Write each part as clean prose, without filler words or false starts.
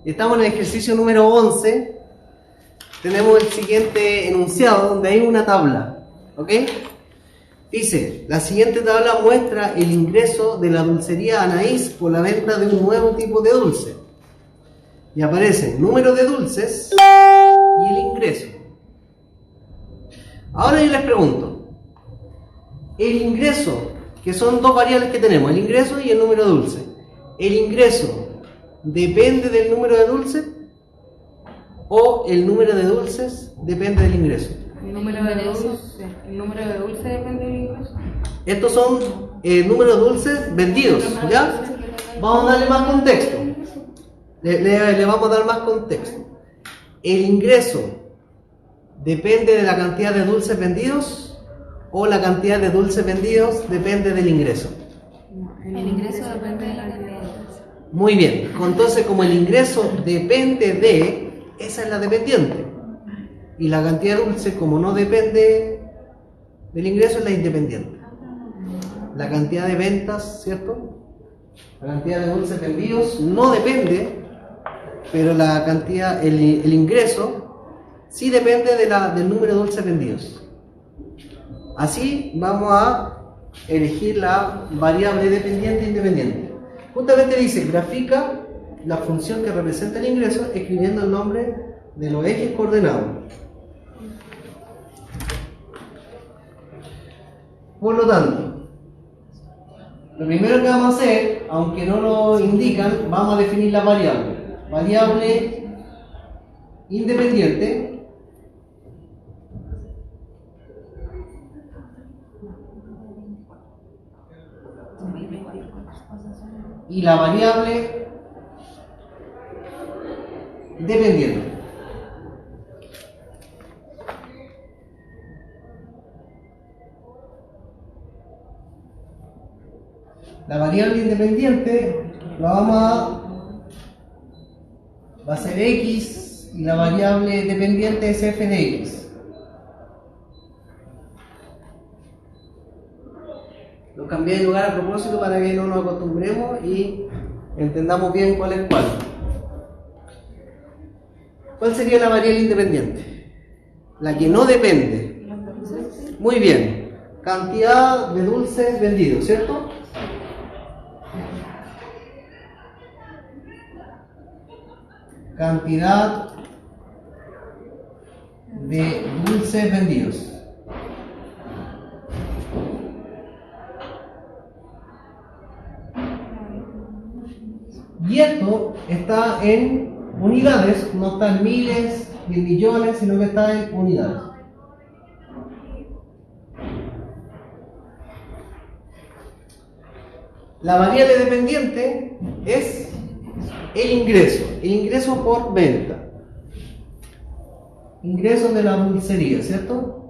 Estamos en el ejercicio número 11. Tenemos el siguiente enunciado donde hay una tabla. ¿Ok? Dice, la siguiente tabla muestra el ingreso de la dulcería Anaís por la venta de un nuevo tipo de dulce. Y aparece el número de dulces y el ingreso. Ahora yo les pregunto, el ingreso, que son dos variables que tenemos, el ingreso y el número de dulce. ¿El ingreso depende del número de dulces o el número de dulces depende del ingreso? El número de dulce depende del ingreso. Estos son números de dulces vendidos, ¿ya? Vamos a darle más contexto. Le vamos a dar más contexto. ¿El ingreso depende de la cantidad de dulces vendidos o la cantidad de dulces vendidos depende del ingreso? El ingreso depende de la cantidad de dulces. Muy bien, entonces como el ingreso depende de, esa es la dependiente. Y la cantidad de dulce, como no depende del ingreso, es la independiente. La cantidad de ventas, ¿cierto? La cantidad de dulces vendidos no depende, pero la cantidad, el ingreso, sí depende del número de dulces vendidos. Así vamos a elegir la variable dependiente e independiente. Justamente dice, grafica la función que representa el ingreso escribiendo el nombre de los ejes coordenados. Por lo tanto, lo primero que vamos a hacer, aunque no lo indican, vamos a definir la variable. Variable independiente y la variable dependiente. La variable independiente va a ser x y la variable dependiente es f de x. Lo cambié de lugar a propósito para que no nos acostumbremos y entendamos bien cuál es cuál. ¿Cuál sería la variable independiente? La que no depende. Muy bien. Cantidad de dulces vendidos, ¿cierto? Cantidad de dulces vendidos. Y esto está en unidades, no está en miles ni en millones, sino que está en unidades. La variable dependiente es el ingreso por venta. Ingreso de la dulcería, ¿cierto?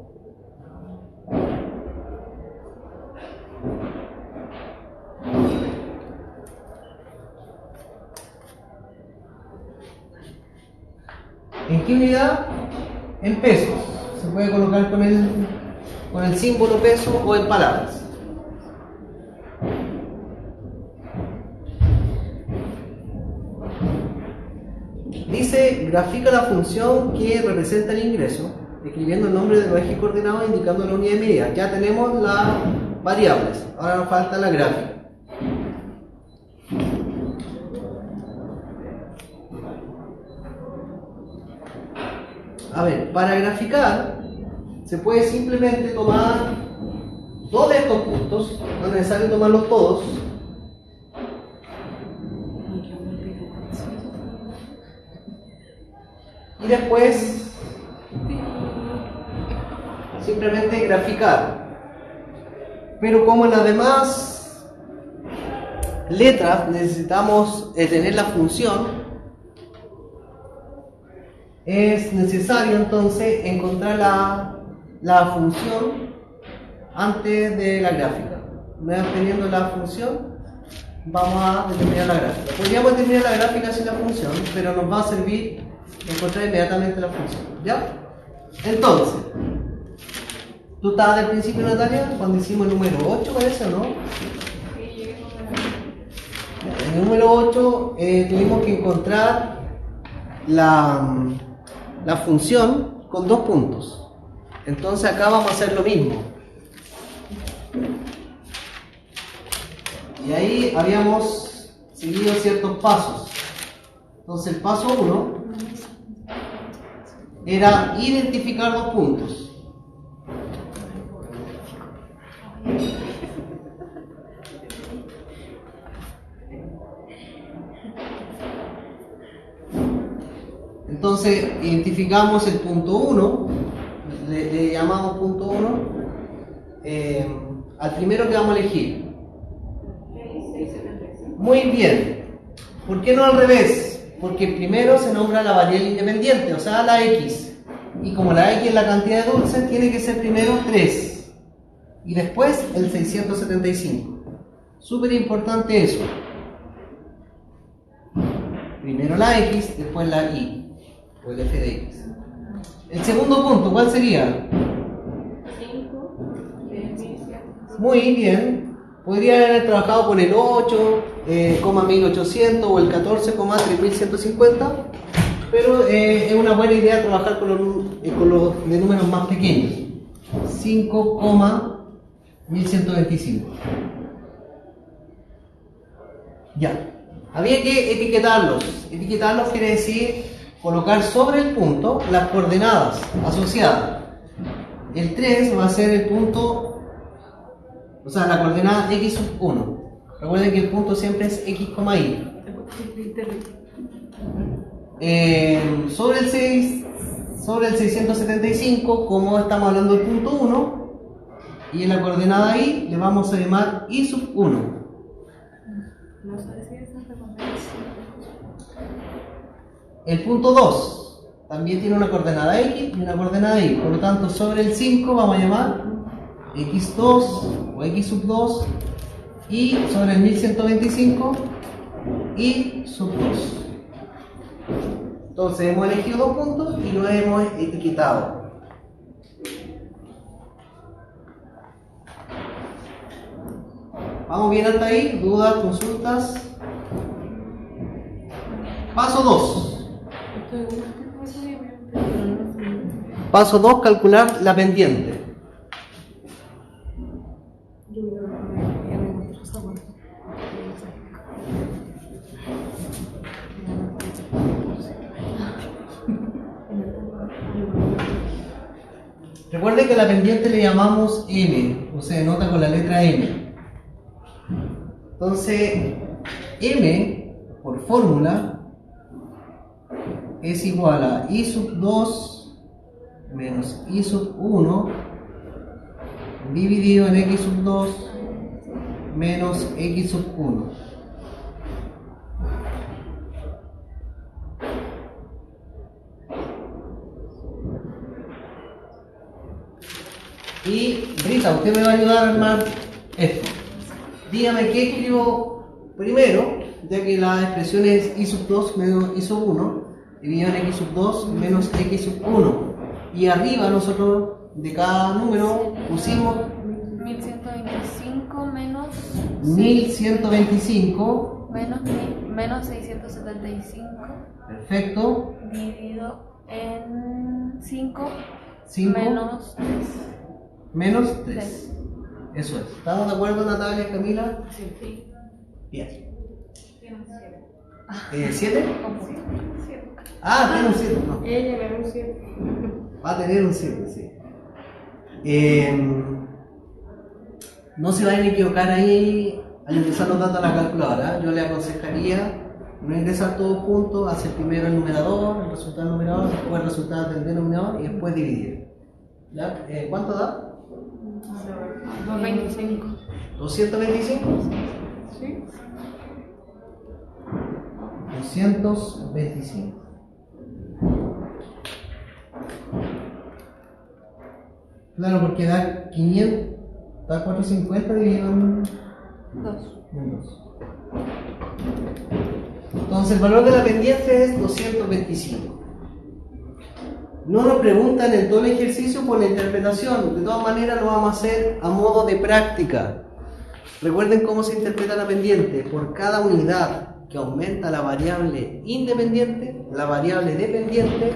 ¿En qué unidad? En pesos. Se puede colocar con el símbolo peso o en palabras. Dice, grafica la función que representa el ingreso, escribiendo el nombre de los ejes coordenados e indicando la unidad de medida. Ya tenemos las variables, ahora nos falta la gráfica. A ver, para graficar se puede simplemente tomar dos de estos puntos, no es necesario tomarlos todos. Y después simplemente graficar. Pero como en las demás letras necesitamos tener la función, es necesario entonces encontrar la función antes de la gráfica. Una vez teniendo la función, vamos a determinar la gráfica. Podríamos determinar la gráfica sin la función, pero nos va a servir encontrar inmediatamente la función. ¿Ya? Entonces, ¿tú estabas del principio, Natalia, cuando hicimos el número 8, parece o no? En el número 8 tuvimos que encontrar la función con 2 puntos. Entonces acá vamos a hacer lo mismo. Y ahí habíamos seguido ciertos pasos. Entonces el paso 1 era identificar 2 puntos. Entonces identificamos el punto 1, le llamamos punto 1 al primero que vamos a elegir. Muy bien. ¿Por qué no al revés? Porque primero se nombra la variable independiente, o sea la X. Y como la X es la cantidad de dulces, tiene que ser primero 3. Y después el 675. Súper importante eso. Primero la X, después la Y. O el f de x. El segundo punto, ¿cuál sería? 5 de 1700. Muy bien. Podría haber trabajado con el 8,1800 o el 14,3150, pero es una buena idea trabajar con los de números más pequeños. 5,1125. Ya. Había que etiquetarlos. Etiquetarlos quiere decir colocar sobre el punto las coordenadas asociadas. El 3 va a ser el punto, o sea, la coordenada x sub 1. Recuerden que el punto siempre es x, y. Sobre el 675, como estamos hablando del punto 1, y en la coordenada y le vamos a llamar y sub 1. No sé si es esa coordenada. El punto 2 también tiene una coordenada x y una coordenada y, por lo tanto sobre el 5 vamos a llamar x2 o x sub 2, y sobre el 1125 y sub 2. Entonces hemos elegido 2 puntos y los hemos etiquetado. ¿Vamos bien hasta ahí? ¿Dudas, consultas? Paso 2. Paso 2, calcular la pendiente. Recuerden que a la pendiente le llamamos M, o se denota con la letra M. Entonces, M, por fórmula, es igual a I sub 2 menos I sub 1 dividido en X sub 2 menos X sub 1. Y Rita, usted me va a ayudar a armar esto. Dígame qué escribo primero, ya que la expresión es I sub 2 menos I sub 1 dividido en X sub 2 menos X sub 1. Y arriba nosotros de cada número pusimos 1125 menos 1125. Menos 675. Perfecto. Dividido en 5 5 menos 3. menos 3. Eso es. ¿Estamos de acuerdo, Natalia, Camila? Sí. Bien. ¿7? Ah, tiene un 7. No. Ella me un 7. Va a tener un 7, sí. No se vayan a equivocar ahí al ingresar los datos a la calculadora. Yo le aconsejaría no ingresar todos juntos, hacer primero el numerador, el resultado del numerador, después el resultado del denominador y después dividir. ¿Ya? ¿Cuánto da? 225. ¿225? Sí. 225. Claro, porque da 500, da 450 dividido en 2. 2. Entonces el valor de la pendiente es 225. No nos preguntan en todo el ejercicio por la interpretación, de todas maneras lo vamos a hacer a modo de práctica. Recuerden cómo se interpreta la pendiente, por cada unidad que aumenta la variable independiente, la variable dependiente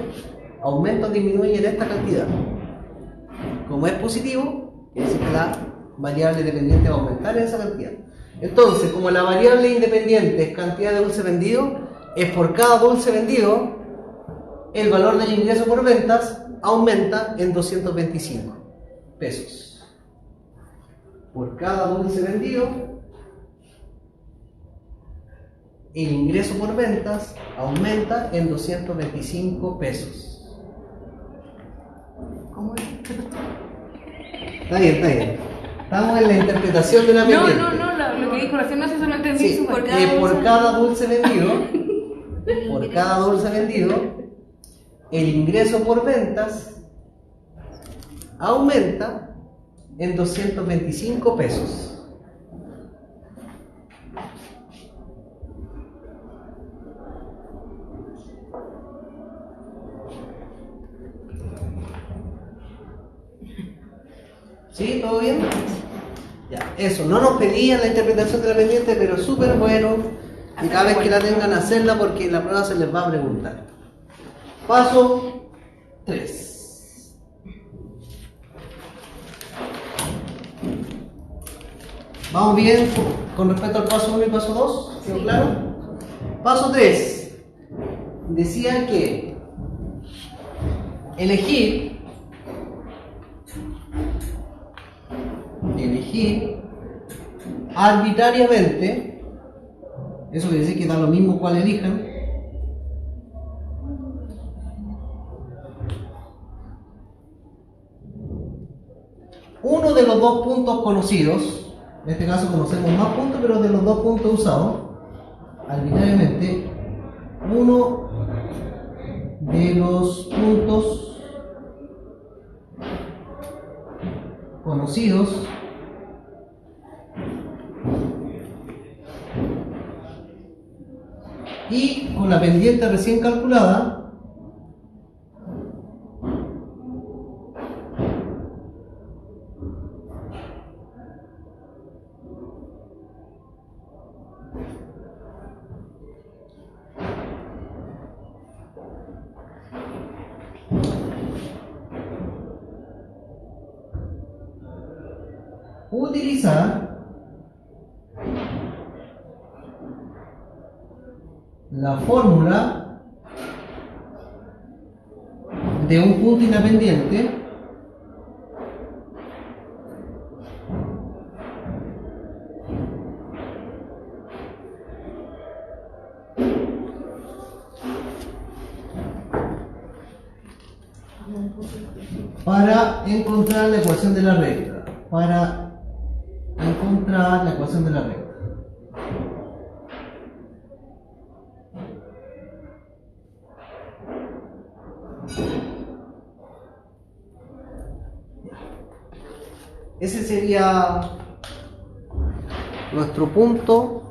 aumenta o disminuye en esta cantidad. Como es positivo, quiere decir que la variable dependiente va a aumentar en esa cantidad. Entonces, como la variable independiente es cantidad de dulce vendido, es por cada dulce vendido, el valor del ingreso por ventas aumenta en 225 pesos. Por cada dulce vendido, el ingreso por ventas aumenta en 225 pesos. ¿Cómo es? Está bien, está bien. Estamos en la interpretación de la pendiente. Lo que dijo recién no sé si lo entendí. Sí, Por cada dulce vendido, por cada dulce vendido, el ingreso por ventas aumenta en 225 pesos. ¿Sí? ¿Todo bien? Ya, eso, no nos pedían la interpretación de la pendiente, pero súper bueno. Y cada vez que la tengan, hacerla porque en la prueba se les va a preguntar. Paso 3. ¿Vamos bien con respecto al paso 1 y paso 2? ¿Quedó claro? Paso 3. Decía que elegir arbitrariamente, eso quiere decir que da lo mismo cuál elijan, uno de los dos puntos conocidos, en este caso conocemos más puntos, pero de los dos puntos usados, arbitrariamente, uno de los puntos conocidos y con la pendiente recién calculada utilizar la fórmula de un punto independiente para encontrar la ecuación de la recta. Ese sería nuestro punto,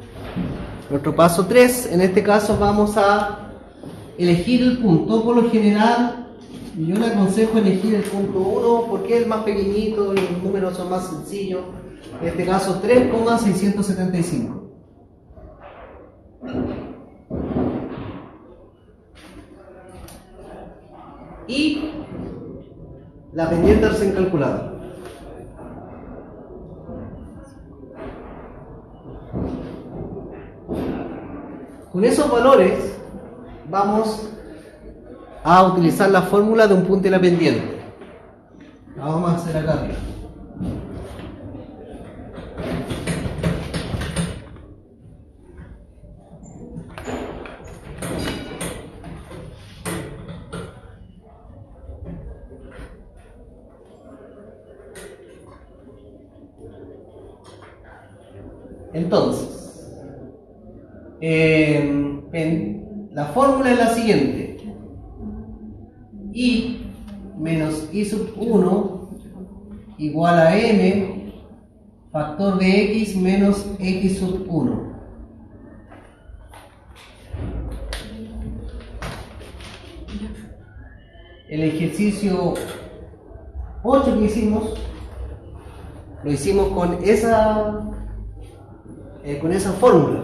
nuestro paso 3. En este caso vamos a elegir el punto. Por lo general, yo le aconsejo elegir el punto 1 porque es el más pequeñito y los números son más sencillos. En este caso 3,675. Y la pendiente recién calculada. Con esos valores vamos a utilizar la fórmula de un punto y la pendiente. La vamos a hacer acá arriba. Entonces, la fórmula es la siguiente: I menos I sub 1 igual a M factor de X menos X sub 1. El ejercicio 8 que hicimos, lo hicimos con esa fórmula.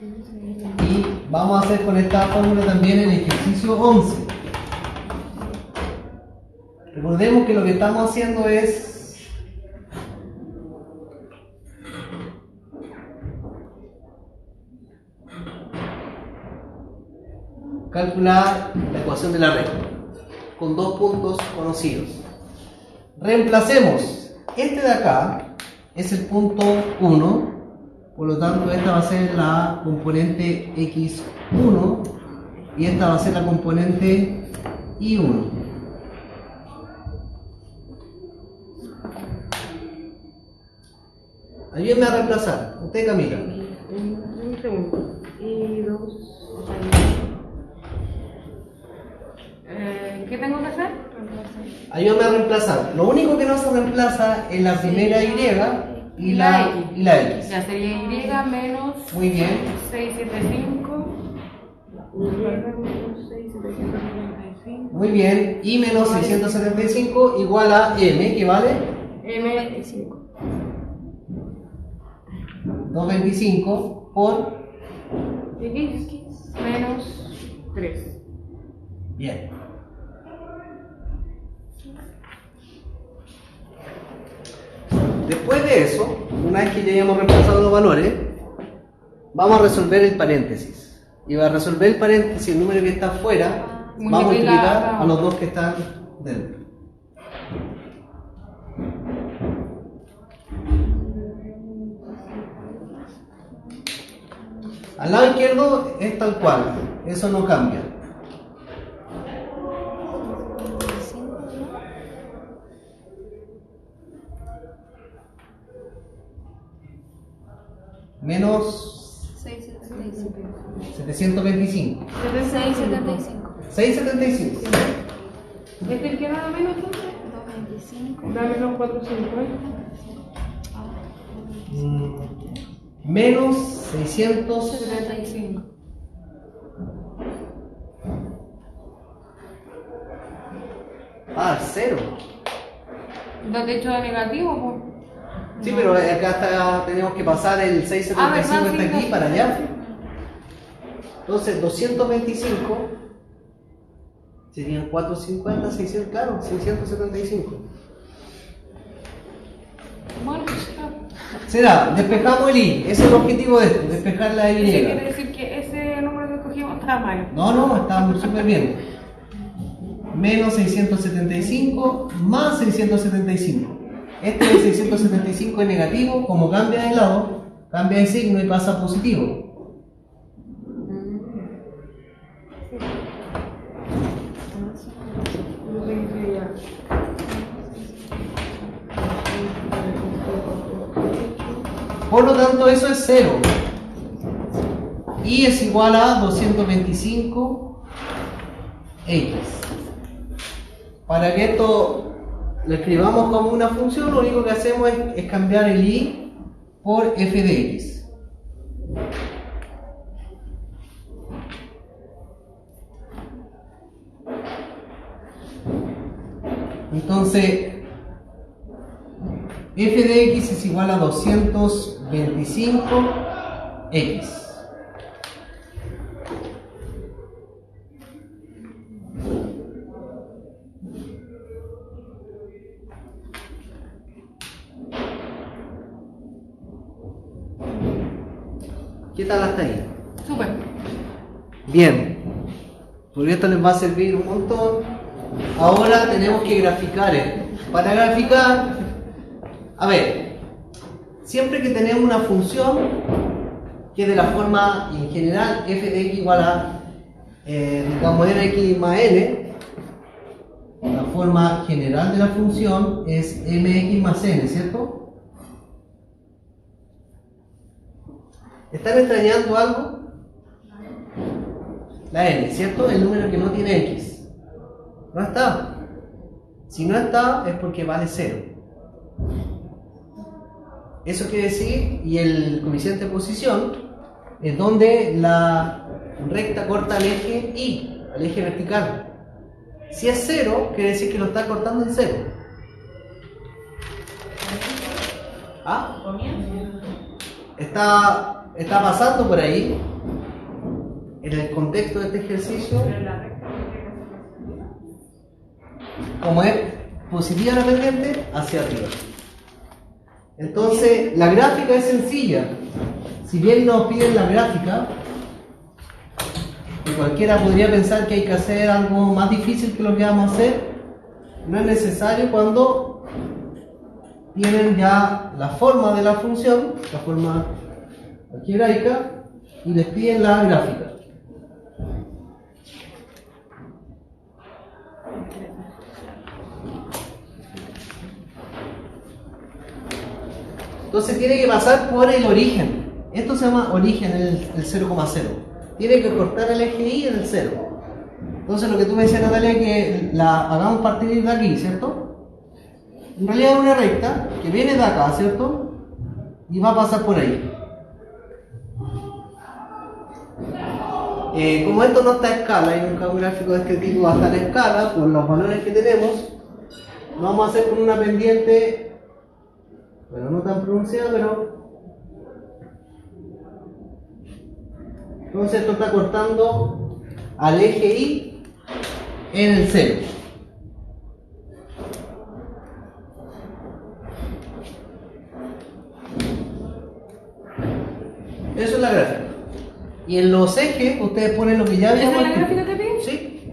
Y vamos a hacer con esta fórmula también el ejercicio 11. Recordemos que lo que estamos haciendo es calcular la ecuación de la regla con dos puntos conocidos. Reemplacemos este de acá, es el punto 1, por lo tanto esta va a ser la componente x1 y esta va a ser la componente y1. Ayúdenme a reemplazar, usted Camila. Un segundo. Y dos. ¿Qué tengo que hacer? Ayúdame a reemplazar. Lo único que no se reemplaza es la primera Y y la X. Ya sería Y menos Muy bien. 675. Y menos 675. Muy bien. Y menos 675 igual a M, que vale M5. 225 por... X menos 3. Bien. Después de eso, una vez que ya hayamos reemplazado los valores, vamos a resolver el paréntesis. Y para resolver el paréntesis, el número que está afuera, vamos a multiplicar a los dos que están dentro. Al lado izquierdo es tal cual, eso no cambia. Menos 725. 675. 675. ¿Este el que da menos entonces? 225. Da menos 450. Menos 600. 75. Ah, cero. ¿No te he hecho de negativo? Pues? Sí, pero acá tenemos que pasar el 675 hasta aquí para allá. Entonces 225 serían 450, 600, claro, 675. Bueno, Será, despejamos el I, ese es el objetivo de esto, despejar la Y. eso quiere decir que ese número que escogimos está mal. No, está súper bien. Menos 675 más 675. Este de 675 es negativo, como cambia de lado, cambia de signo y pasa a positivo. Por lo tanto, eso es 0. Y es igual a 225x. Para que esto lo escribamos como una función, lo único que hacemos es cambiar el y por f de x. Entonces, f de x es igual a 225x. ¿Qué tal hasta ahí? Súper. Bien, porque esto les va a servir un montón. Ahora tenemos que graficar esto. Para graficar, a ver, siempre que tenemos una función que es de la forma en general f de x igual a, digamos, x más n, la forma general de la función es mx más n, ¿cierto? ¿Están extrañando algo? La n, ¿cierto? El número que no tiene x. No está. Si no está, es porque vale 0. Eso quiere decir, y el coeficiente de posición, es donde la recta corta al eje y, al eje vertical. Si es 0, quiere decir que lo está cortando en 0. ¿Ah? Está está pasando por ahí, en el contexto de este ejercicio, como es positiva la pendiente, hacia arriba. Entonces, la gráfica es sencilla. Si bien nos piden la gráfica, y cualquiera podría pensar que hay que hacer algo más difícil que lo que vamos a hacer, no es necesario cuando tienen ya la forma de la función, la forma algebraica, y les piden la gráfica. Entonces tiene que pasar por el origen. Esto se llama origen, el 0,0. Tiene que cortar el eje Y en el 0. Entonces lo que tú me decías, Natalia, es que la hagamos partir de aquí, ¿cierto? En realidad es una recta que viene de acá, ¿cierto? Y va a pasar por ahí. Como esto no está a escala y nunca un gráfico de este tipo va a estar a escala por los valores que tenemos, lo vamos a hacer con una pendiente, bueno, no tan pronunciada, pero entonces esto está cortando al eje Y en el 0. Eso es la gráfica. Y en los ejes ustedes ponen lo que ya habíamos ¿Esa es la escrito. gráfica que piden? Sí.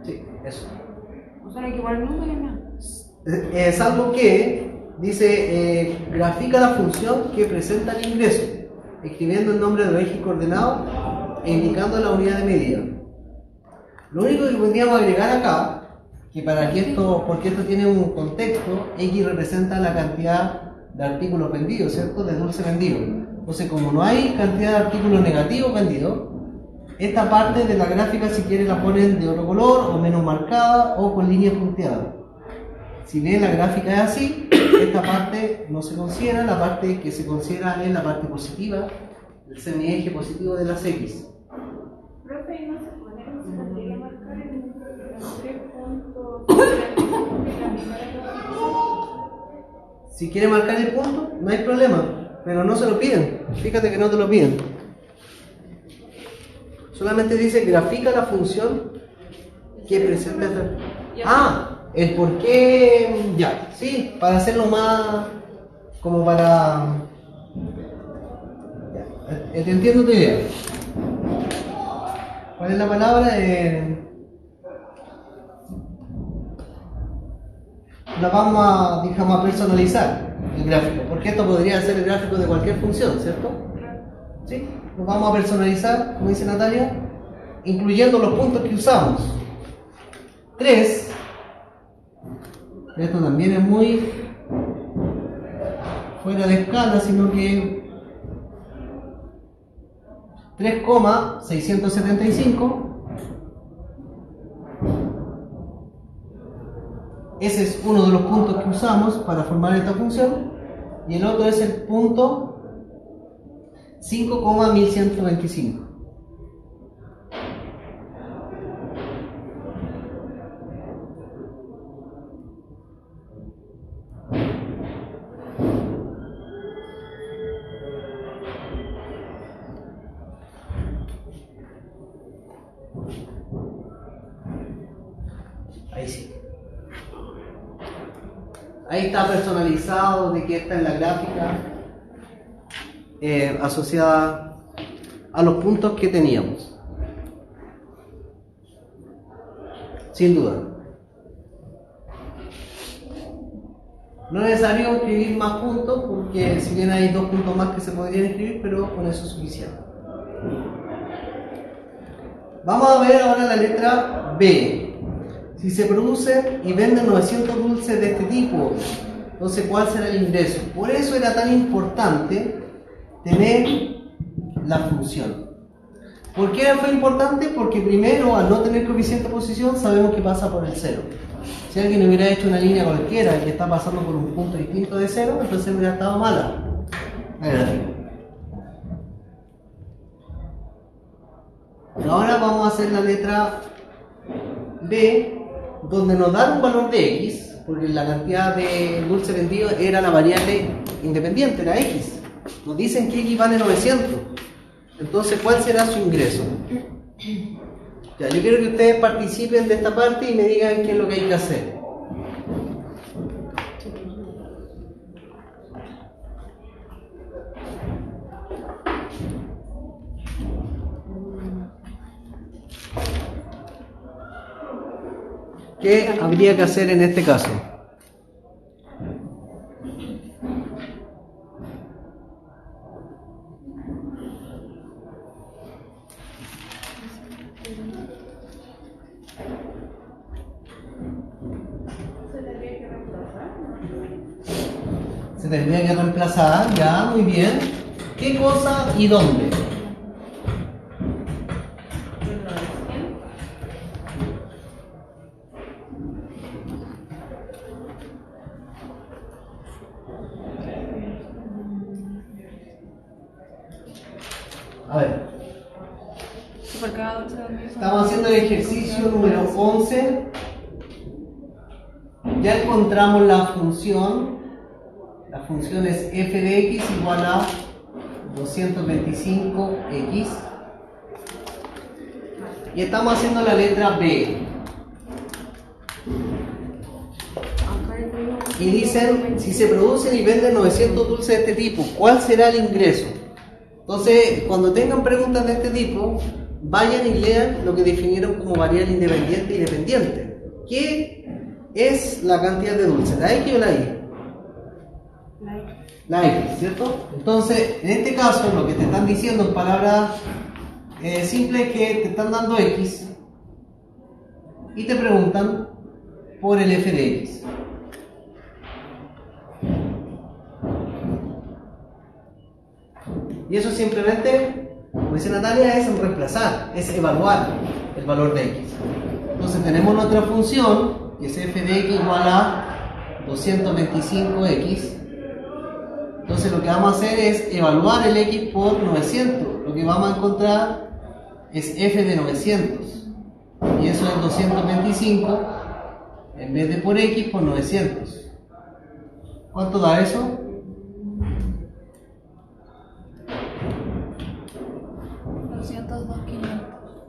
Sí, eso. O sea, no hay que poner números ni nada. Es algo que dice, grafica la función que presenta el ingreso, escribiendo el nombre del eje y coordenado e indicando la unidad de medida. Lo único que podríamos agregar acá, que para que esto, porque esto tiene un contexto, X representa la cantidad de artículos vendidos, ¿cierto? De dulce vendido. Entonces, como no hay cantidad de artículos negativos vendidos, esta parte de la gráfica, si quieren, la ponen de otro color, o menos marcada, o con líneas punteadas. Si bien la gráfica es así, esta parte no se considera, la parte que se considera es la parte positiva, el semieje positivo de las X. Profe, ¿y no se pone, no se podría marcar en los 3 puntos de la primera Si quiere marcar el punto, no hay problema, pero no se lo piden. Fíjate que no te lo piden. Solamente dice grafica la función que presenta esta. El por qué. Ya, sí, para hacerlo más. Como para. Ya, entiendo tu idea. ¿Cuál es la palabra? La vamos a, digamos, a personalizar el gráfico, porque esto podría ser el gráfico de cualquier función, ¿cierto? ¿Sí? Lo vamos a personalizar, como dice Natalia, incluyendo los puntos que usamos. 3, esto también es muy fuera de escala, sino que 3,675. Ese es uno de los puntos que usamos para formar esta función, y el otro es el punto 5,1125. Ahí sí. Ahí está personalizado de que esta es la gráfica asociada a los puntos que teníamos. Sin duda. No es necesario escribir más puntos, porque si bien hay 2 puntos más que se podrían escribir, pero con eso es suficiente. Vamos a ver ahora la letra B. Si se produce y venden 900 dulces de este tipo, entonces ¿cuál será el ingreso? Por eso era tan importante tener la función. ¿Por qué fue importante? Porque primero, al no tener coeficiente de posición, sabemos que pasa por el 0. Si alguien hubiera hecho una línea cualquiera que está pasando por un punto distinto de 0, entonces hubiera estado mala. Ahora vamos a hacer la letra B, donde nos dan un valor de X, porque la cantidad de dulce vendido era la variable independiente, era X. Nos dicen que x vale 900. Entonces, ¿cuál será su ingreso? Ya, yo quiero que ustedes participen de esta parte y me digan qué es lo que hay que hacer. ¿Qué habría que hacer en este caso? Se tendría que reemplazar, ya, muy bien. ¿Qué cosa y dónde? A ver, Por cada dulce estamos haciendo el ejercicio número 11. Ya encontramos la función. La función es f de x igual a 225x. Y estamos haciendo la letra B. Y dicen, si se producen y venden 900 dulces de este tipo, ¿cuál será el ingreso? Entonces, cuando tengan preguntas de este tipo, vayan y lean lo que definieron como variable independiente y dependiente. ¿Qué es la cantidad de dulces? ¿La X o la Y? La X, ¿cierto? Entonces, en este caso, lo que te están diciendo en palabras simples es que te están dando X y te preguntan por el f de X. Y eso simplemente, como dice Natalia, es reemplazar, es evaluar el valor de x. Entonces tenemos nuestra función, que es f de x igual a 225x. Entonces lo que vamos a hacer es evaluar el x por 900. Lo que vamos a encontrar es f de 900. Y eso es 225 en vez de por x por 900. ¿Cuánto da eso?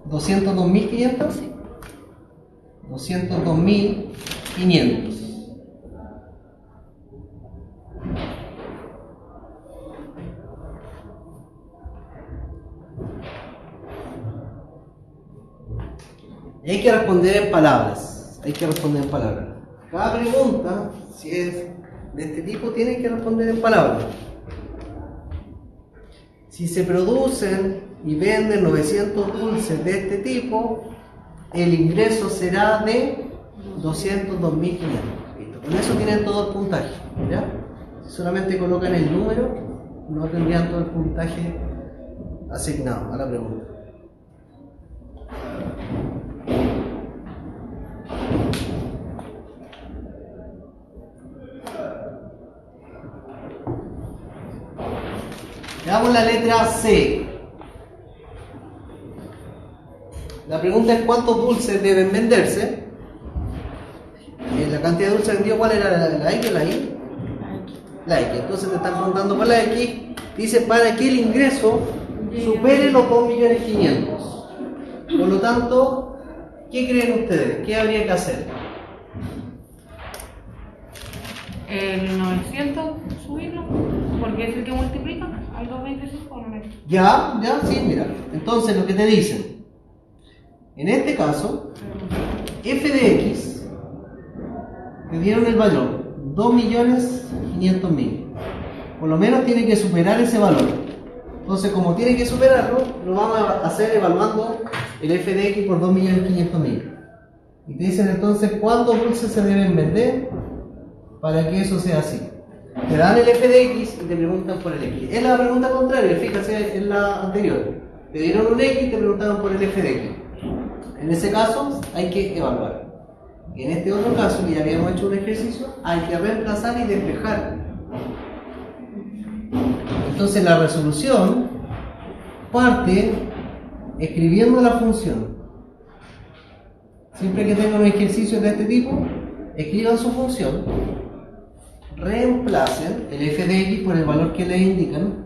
202.500. Sí. 202.500. Y hay que responder en palabras. Cada pregunta, si es de este tipo, tiene que responder en palabras. Si se producen y venden 900 dulces de este tipo, el ingreso será de 202.500. Con eso tienen todo el puntaje, ¿ya? Si solamente colocan el número, no tendrían todo el puntaje asignado a la pregunta. Veamos la letra C. La pregunta es cuántos dulces deben venderse. La cantidad de dulces vendidos, ¿cuál era la X o la Y? La X. Entonces te están preguntando por la X. Dice para que el ingreso supere los 2.500.000. Por lo tanto, ¿qué creen ustedes? ¿Qué habría que hacer? El 900, subirlo, porque es el que multiplica al 225 o no. Ya, sí, mira. Entonces lo que te dicen, en este caso, f de x, te dieron el valor, 2.500.000. Por lo menos tiene que superar ese valor. Entonces, como tiene que superarlo, lo vamos a hacer evaluando el f de x por 2.500.000. Y te dicen entonces cuántos dulces se deben vender para que eso sea así. Te dan el f de x y te preguntan por el x. Es la pregunta contraria, fíjate en la anterior. Te dieron un x y te preguntaron por el f de x. En ese caso hay que evaluar. Y en este otro caso, que ya habíamos hecho un ejercicio, hay que reemplazar y despejar. Entonces la resolución parte escribiendo la función. Siempre que tengan un ejercicio de este tipo, escriban su función, reemplacen el f de x por el valor que les indican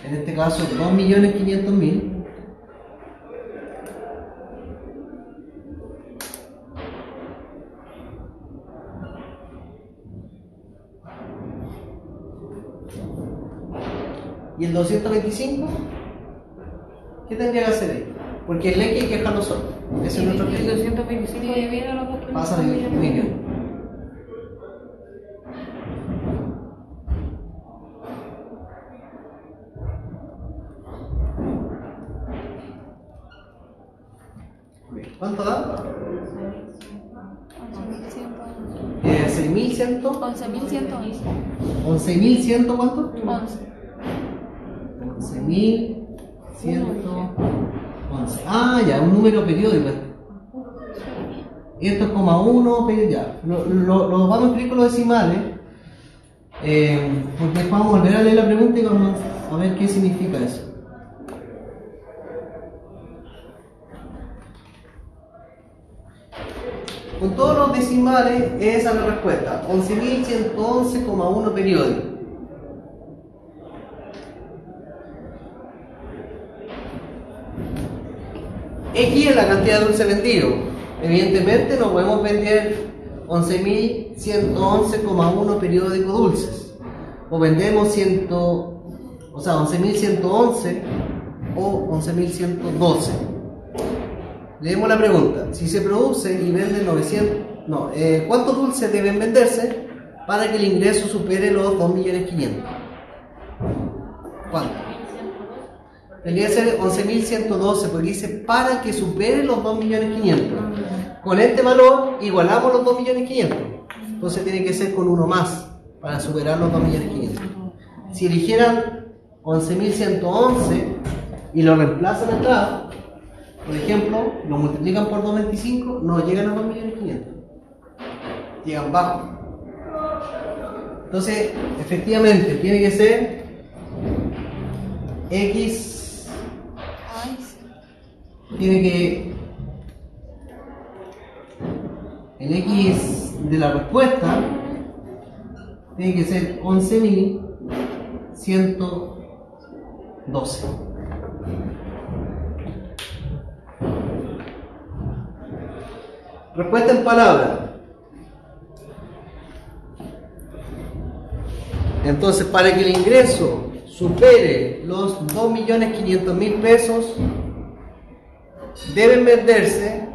en este caso 2.500.000. ¿Y el 225? ¿Qué tendría que hacer ahí? Porque el X hay que dejarlo solo. Ese es nuestro El objetivo. 225 divide los dos que Pasa de me 1.000.000. ¿Cuánto da? 6.100. 11.111. 11.100, ¿cuánto? 11. 11.111. Ah, ya, un número periódico. Y esto es coma 1, ya. Lo vamos a escribir con los decimales. Porque vamos a volver a leer la pregunta y vamos a ver qué significa eso. Con todos los decimales, esa es la respuesta. 11.111,1 periódico. X es la cantidad de dulce vendido. Evidentemente no podemos vender 11.111,1 periódicos dulces. O vendemos 11.111 o 11.112. Leemos la pregunta. Si se produce y venden 900... ¿cuántos dulces deben venderse para que el ingreso supere los 2.500.000? ¿Cuánto? Tendría que ser 11.112 porque dice para que supere los 2.500.000. Con este valor igualamos los 2.500.000. Entonces tiene que ser con uno más para superar los 2.500.000. Si eligieran 11.111 y lo reemplazan acá, por ejemplo, lo multiplican por 225, no llegan a 2.500.000. Llegan bajo. Entonces, efectivamente, tiene que ser X. Tiene que. El X de la respuesta tiene que ser 11.112. Respuesta en palabras. Entonces, para que el ingreso supere los 2.500.000 pesos, deben venderse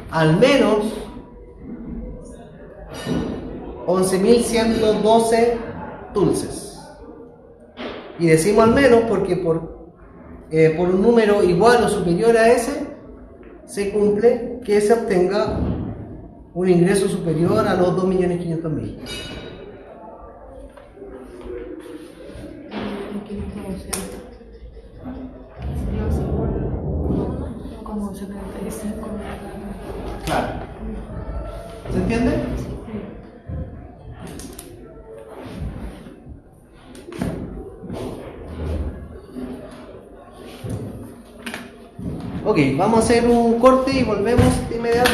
al menos 11.112 dulces. Y decimos al menos porque por un número igual o superior a ese, se cumple que se obtenga un ingreso superior a los 2.500.000. Como 75. Claro. ¿Se entiende? Ok, vamos a hacer un corte y volvemos de inmediato.